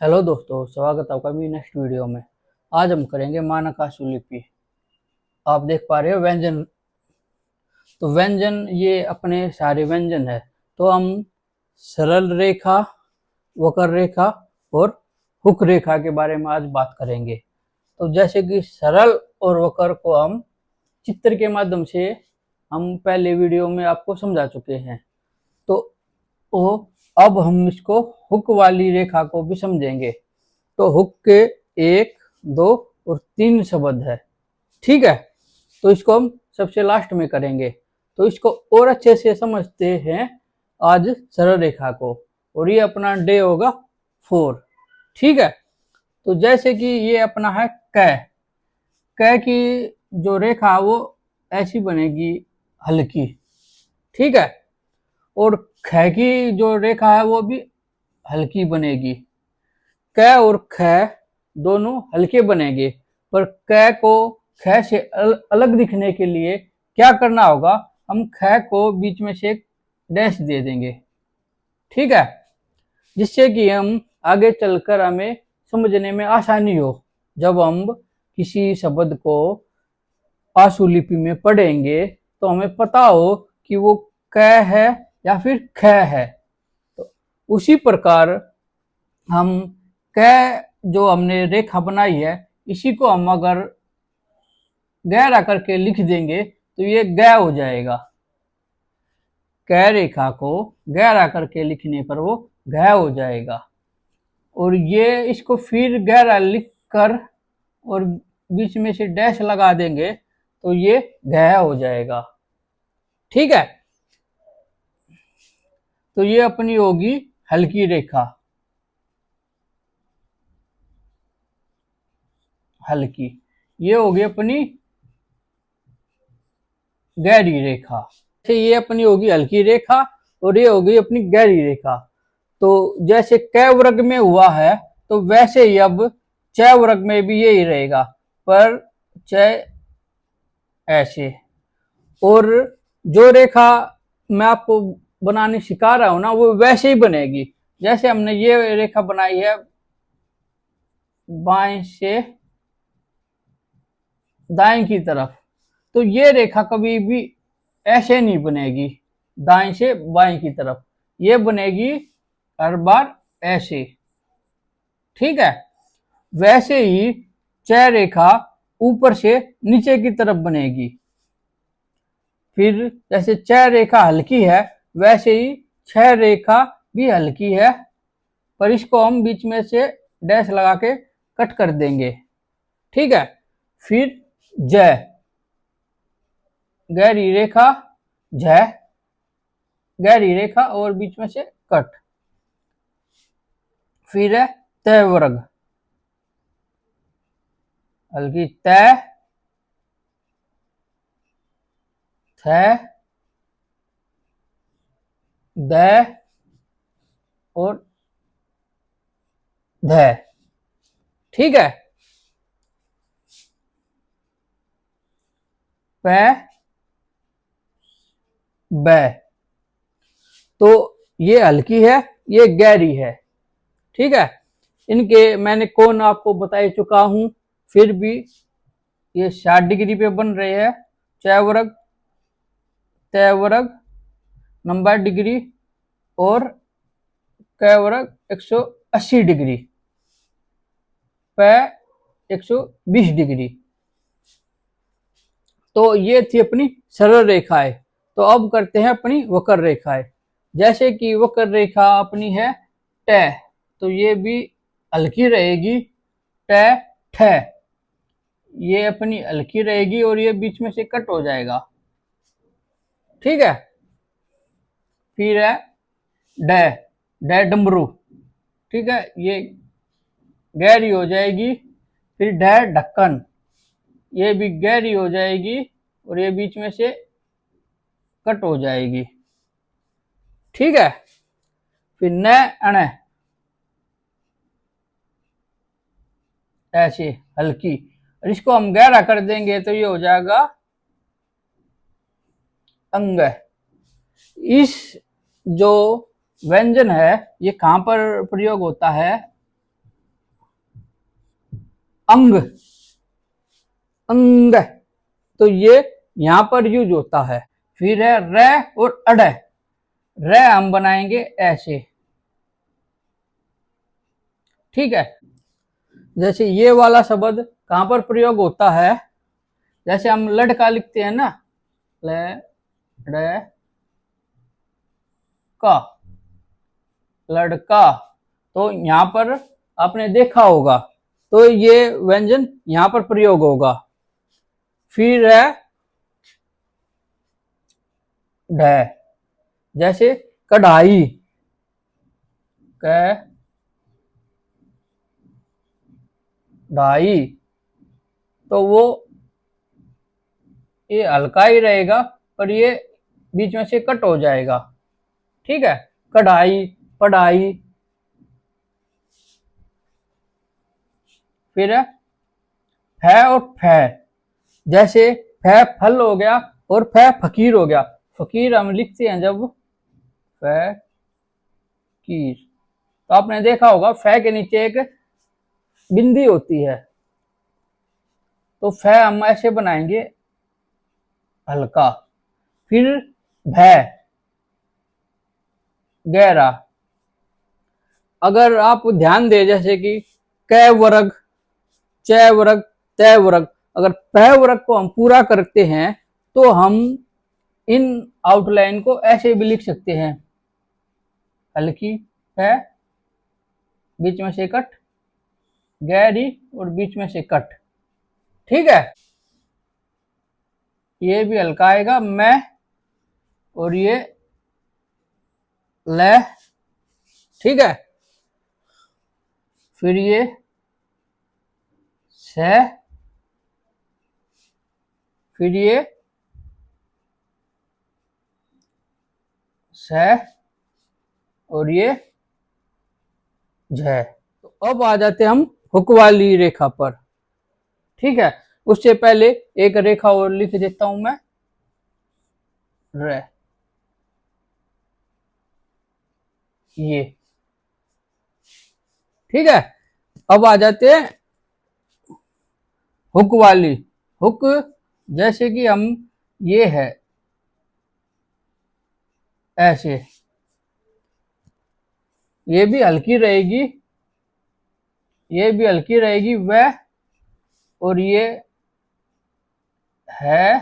Hello दोस्तों, स्वागत है आपका मेरी नेक्स्ट वीडियो में। आज हम करेंगे मानक आशुलिपि। आप देख पा रहे हो व्यंजन। तो व्यंजन ये अपने सारे व्यंजन है। तो हम सरल रेखा, वक्र रेखा और हुक रेखा के बारे में आज बात करेंगे। तो जैसे कि सरल और वक्र को हम चित्र के माध्यम से हम पहले वीडियो में आपको समझा चुके हैं। तो अब हम इसको हुक वाली रेखा को भी समझेंगे। तो हुक के 1, 2 और 3 शब्द है, ठीक है। तो इसको हम सबसे लास्ट में करेंगे। तो इसको और अच्छे से समझते हैं आज सरल रेखा को। और ये अपना डे होगा 4, ठीक है। तो जैसे कि ये अपना है कै की जो रेखा वो ऐसी बनेगी, हल्की, ठीक है। और ख की जो रेखा है वो भी हल्की बनेगी। क और ख दोनों हल्के बनेंगे, पर क को ख से अलग दिखने के लिए क्या करना होगा, हम ख को बीच में से एक डैश दे देंगे, ठीक है, जिससे कि हम आगे चलकर हमें समझने में आसानी हो। जब हम किसी शब्द को आशुलिपि में पढ़ेंगे तो हमें पता हो कि वो क है या फिर ख है। तो उसी प्रकार हम क जो हमने रेखा बनाई है, इसी को हम अगर गहरा करके लिख देंगे तो ये ग हो जाएगा। क रेखा को गहरा करके लिखने पर वो घ हो जाएगा। और ये इसको फिर गहरा लिख कर और बीच में से डैश लगा देंगे तो ये घ हो जाएगा, ठीक है। तो ये अपनी होगी हल्की रेखा, हल्की। ये होगी अपनी गहरी रेखा। ये अपनी होगी हल्की रेखा और ये होगी अपनी गहरी रेखा। तो जैसे क वर्ग में हुआ है तो वैसे ही अब च वर्ग में भी यही रहेगा, पर च ऐसे। और जो रेखा मैं आपको बनानी सिखा रहा हूं ना, वो वैसे ही बनेगी जैसे हमने ये रेखा बनाई है बाएं से दाएं की तरफ। तो ये रेखा कभी भी ऐसे नहीं बनेगी दाएं से बाएं की तरफ, ये बनेगी हर बार ऐसे, ठीक है। वैसे ही च रेखा ऊपर से नीचे की तरफ बनेगी। फिर जैसे च रेखा हल्की है वैसे ही छ रेखा भी हल्की है, पर इसको हम बीच में से डैश लगा के कट कर देंगे, ठीक है। फिर ज गहरी रेखा, झ गहरी रेखा और बीच में से कट। फिर है त वर्ग, हल्की त, थ, द और ध, ठीक है। प, ब। तो ये हल्की है, ये गहरी है, ठीक है। इनके मैंने कोण आपको बता चुका हूं, फिर भी ये 60 डिग्री पे बन रहे हैं। च वर्ग, त वर्ग 90 डिग्री और क वर्ग 180 डिग्री, प 120 डिग्री। तो ये थी अपनी सरल रेखाएं। तो अब करते हैं अपनी वक्र रेखाएं। जैसे कि वक्र रेखा अपनी है ट, तो ये भी हल्की रहेगी, ट ठ, ये अपनी हल्की रहेगी और ये बीच में से कट हो जाएगा, ठीक है। फिर है ड, ड डमरू, ठीक है, ये गहरी हो जाएगी। फिर ढ ढक्कन, ये भी गहरी हो जाएगी और ये बीच में से कट हो जाएगी, ठीक है। फिर न अण, ऐसे हल्की, और इसको हम गहरा कर देंगे तो ये हो जाएगा अंग। इस जो व्यंजन है ये कहां पर प्रयोग होता है, अंग, अंग, तो ये यहां पर यूज होता है। फिर है र और अड़, र हम बनाएंगे ऐसे, ठीक है। जैसे ये वाला शब्द कहां पर प्रयोग होता है, जैसे हम लड़का लिखते हैं ना, लड़का, लड़का, तो यहां पर आपने देखा होगा, तो ये व्यंजन यहां पर प्रयोग होगा। फिर है ढ, जैसे कढ़ाई, कढ़ाई, तो वो ये हल्का ही रहेगा, पर ये बीच में से कट हो जाएगा, ठीक है। कढ़ाई, पढ़ाई। फिर है और फ, जैसे फ फल हो गया और फ फकीर हो गया। फकीर हम लिखते हैं जब फकीर, तो आपने देखा होगा फ के नीचे एक बिंदी होती है, तो फ हम ऐसे बनाएंगे हल्का। फिर भय, गहरा। अगर आप ध्यान दें, जैसे कि क वर्ग, च वर्ग, त वर्ग, अगर प वर्ग को हम पूरा करते हैं तो हम इन आउटलाइन को ऐसे भी लिख सकते हैं, हल्की है, बीच में से कट, गहरी और बीच में से कट, ठीक है। ये भी हल्का आएगा, मैं, और ये ल, ठीक है। फिर ये स, फिर ये स, और ये झ। तो अब आ जाते हम हुक वाली रेखा पर, ठीक है। उससे पहले एक रेखा और लिख देता हूं मैं, र, ये, ठीक है। अब आ जाते हैं हुक वाली। हुक, जैसे कि हम ये है ऐसे, ये भी हल्की रहेगी, ये भी हल्की रहेगी, वह, और ये है।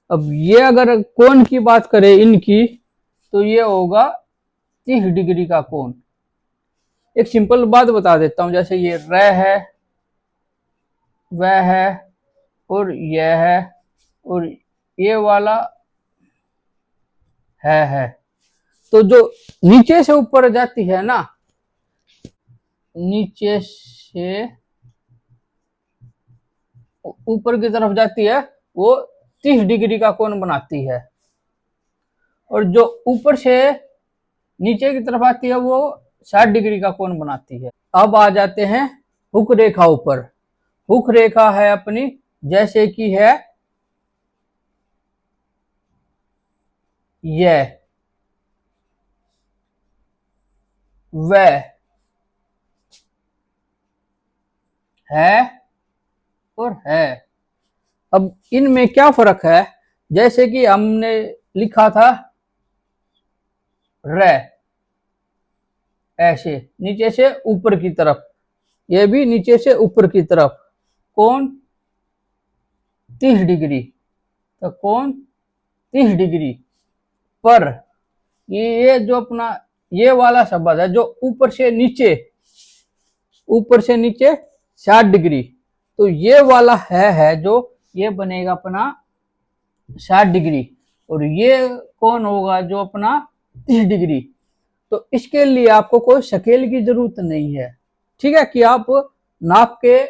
अब ये अगर कोण की बात करें इनकी, तो ये होगा 30 डिग्री का कोण। एक सिंपल बात बता देता हूं, जैसे ये र है, वह है, और यह है, और ये वाला है, तो जो नीचे से ऊपर जाती है ना, नीचे से ऊपर की तरफ जाती है, वो 30 डिग्री का कोण बनाती है, और जो ऊपर से नीचे की तरफ आती है वो 60 डिग्री का कोण बनाती है। अब आ जाते हैं हुक रेखा ऊपर। हुक रेखा है अपनी, जैसे कि है यह, वह, है और है। अब इनमें क्या फर्क है, जैसे कि हमने लिखा था र, ऐसे नीचे से ऊपर की तरफ, ये भी नीचे से ऊपर की तरफ, कोण 30 डिग्री, तो कोण 30 डिग्री पर ये जो अपना ये वाला शब्द है, जो ऊपर से नीचे, ऊपर से नीचे 60 डिग्री, तो ये वाला है जो ये बनेगा अपना 60 डिग्री, और ये कौन होगा जो अपना 30 डिग्री। तो इसके लिए आपको कोई स्केल की जरूरत नहीं है, ठीक है, कि आप नाप के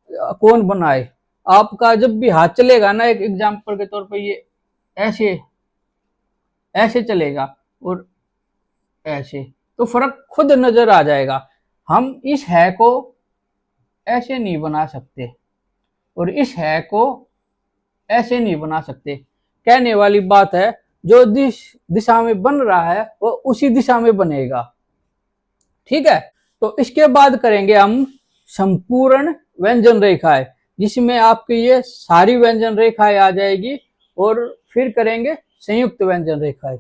कौन बनाए। आपका जब भी हाथ चलेगा ना, एक एग्जांपल के तौर पे ये ऐसे ऐसे चलेगा और ऐसे, तो फर्क खुद नजर आ जाएगा। हम इस है को ऐसे नहीं बना सकते और इस है को ऐसे नहीं बना सकते। कहने वाली बात है, जो दिशा में बन रहा है वो उसी दिशा में बनेगा, ठीक है। तो इसके बाद करेंगे हम संपूर्ण व्यंजन रेखाएं, जिसमें आपकी ये सारी व्यंजन रेखाएं आ जाएगी, और फिर करेंगे संयुक्त व्यंजन रेखाएं।